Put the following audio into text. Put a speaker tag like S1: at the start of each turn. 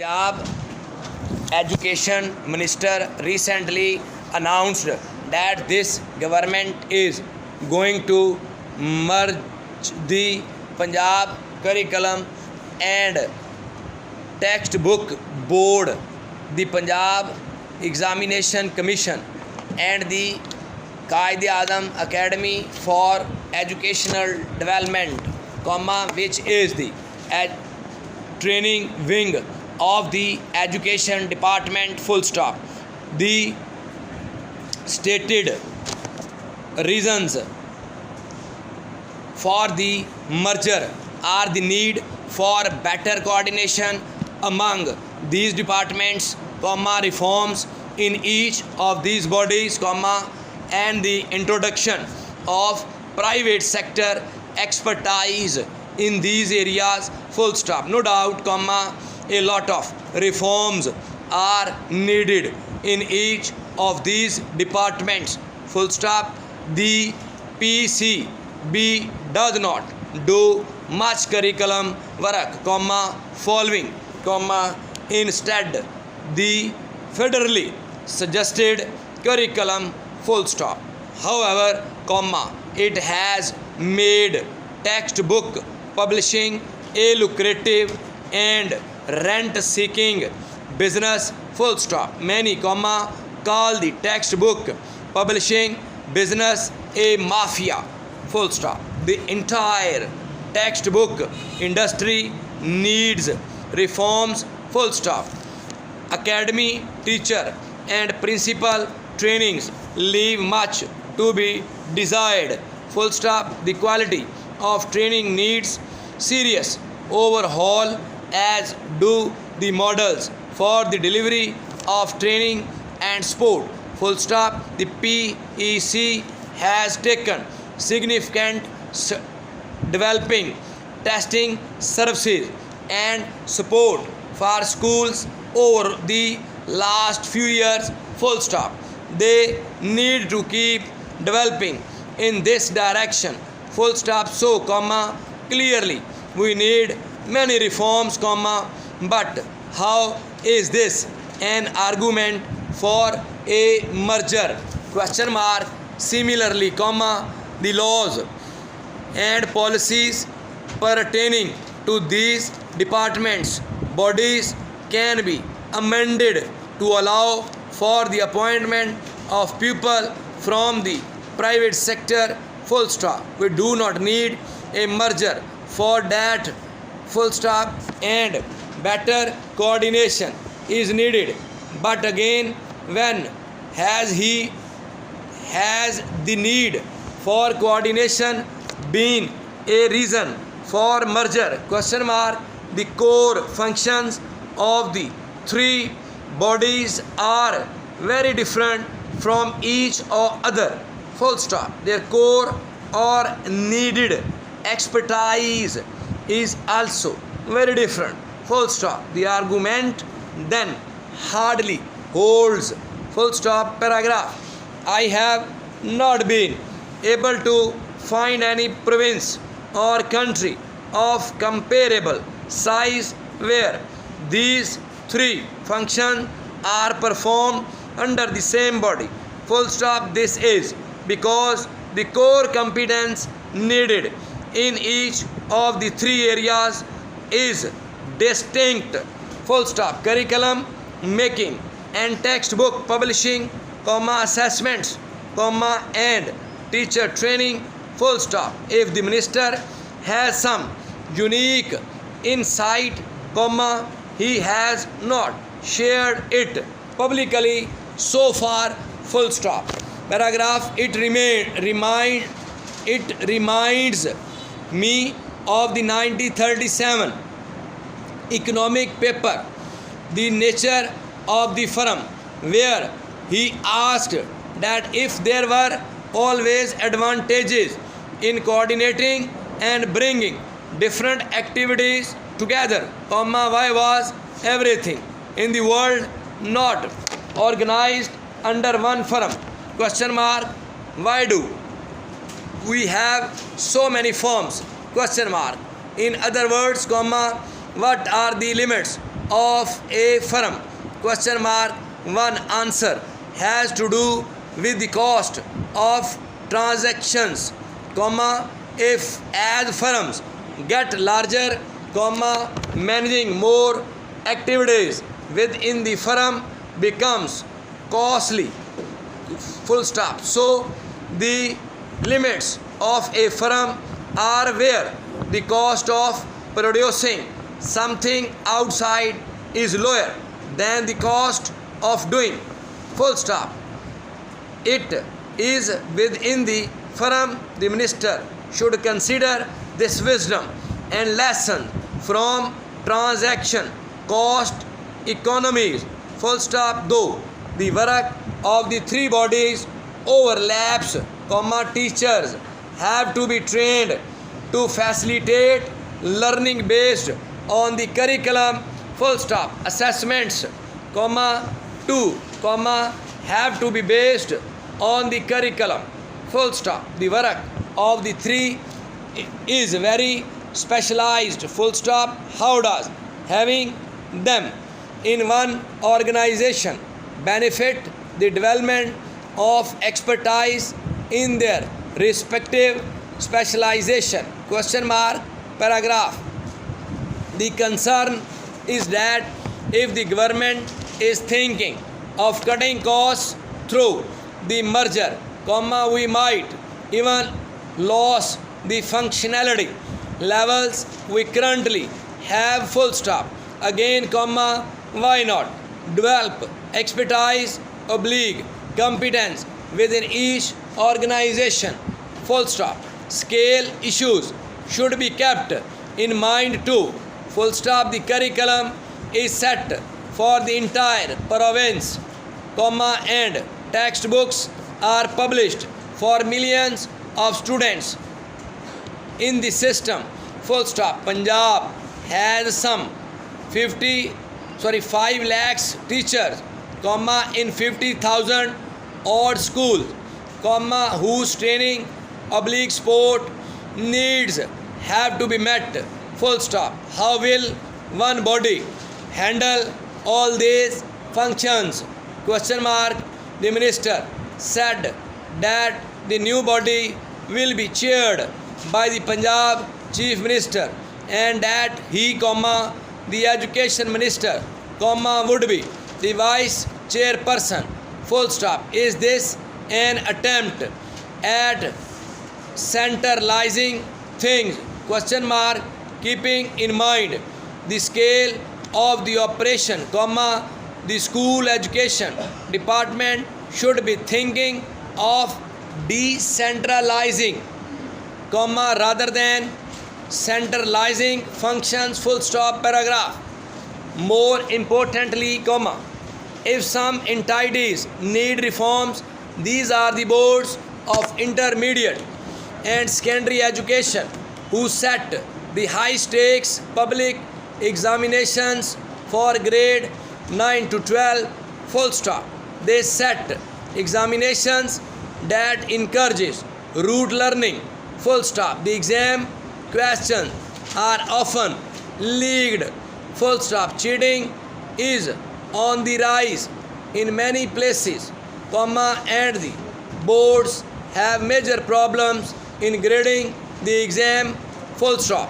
S1: Punjab Education Minister recently announced that this government is going to merge the Punjab Curriculum and Textbook Board, the Punjab Examination Commission and the Qaid-e-Azam Academy for Educational Development, which is the training wing of the Education Department, full stop. The stated reasons for the merger are the need for better coordination among these departments, reforms in each of these bodies, and the introduction of private sector expertise in these areas, full stop. No doubt, a lot of reforms are needed in each of these departments, full stop. The PCB does not do much curriculum work, following, instead the federally suggested curriculum, full stop. However, it has made textbook publishing a lucrative and rent-seeking business, full stop. Many, call the textbook publishing business a mafia, full stop. The entire textbook industry needs reforms, full stop. Academy, teacher and principal trainings leave much to be desired, full stop. The quality of training needs serious overhaul, as do the models for the delivery of training and sport, full stop. The PEC has taken significant developing testing services and support for schools over the last few years, full stop. They need to keep developing in this direction, full stop. So, clearly we need many reforms, but how is this an argument for a merger, question mark. Similarly, the laws and policies pertaining to these departments bodies can be amended to allow for the appointment of people from the private sector, full stop. We do not need a merger for that, full stop. And better coordination is needed, but again, when has the need for coordination been a reason for merger, question mark. The core functions of the three bodies are very different from each other, full stop. Their core or needed expertise is also very different, full stop. The argument then hardly holds, full stop. Paragraph. I have not been able to find any province or country of comparable size where these three functions are performed under the same body, full stop. This is because the core competence needed in each of the three areas is distinct, full stop. Curriculum making and textbook publishing, assessments, and teacher training, full stop. If the minister has some unique insight, he has not shared it publicly so far, full stop. Paragraph. It reminds me of the 1937 economic paper, The Nature of the Firm, where he asked that if there were always advantages in coordinating and bringing different activities together, why was everything in the world not organized under one firm, question mark. Why do we have so many firms, question mark. In other words, what are the limits of a firm? Question mark. One answer has to do with the cost of transactions, comma, if as firms get larger, comma, managing more activities within the firm becomes costly, full stop. So the limits of a firm are where the cost of producing something outside is lower than the cost of doing, full stop. It is within the firm. The minister should consider this wisdom and lesson from transaction cost economies, full stop. Though the work of the three bodies overlaps, comma, teachers have to be trained to facilitate learning based on the curriculum, full stop. Assessments, comma, two, comma, have to be based on the curriculum, full stop. The work of the three is very specialized, full stop. How does having them in one organization benefit the development of expertise in their respective specialization? Question mark. Paragraph. The concern is that if the government is thinking of cutting costs through the merger, comma, we might even lose the functionality levels we currently have, full stop. Again, comma, why not develop expertise oblique competence within each organization, full stop. Scale issues should be kept in mind too, full stop. The curriculum is set for the entire province, comma, and textbooks are published for millions of students in the system, full stop. Punjab has some 5 lakhs teachers, comma, in 50,000 odd schools, comma, whose training oblique sport needs have to be met, full stop. How will one body handle all these functions? Question mark. The minister said that the new body will be chaired by the Punjab Chief Minister and that he, comma, the Education Minister, comma, would be the Vice Chairperson, full stop. Is this an attempt at centralizing things? Question mark. Keeping in mind the scale of the operation, comma, the school education department should be thinking of decentralizing, comma, rather than centralizing functions, full stop. Paragraph. More importantly, comma, if some entities need reforms, these are the boards of intermediate and secondary education who set the high stakes public examinations for grade 9 to 12, full stop. They set examinations that encourages rote learning, full stop. The exam questions are often leaked, full stop. Cheating is on the rise in many places, comma, and the boards have major problems in grading the exam, full stop.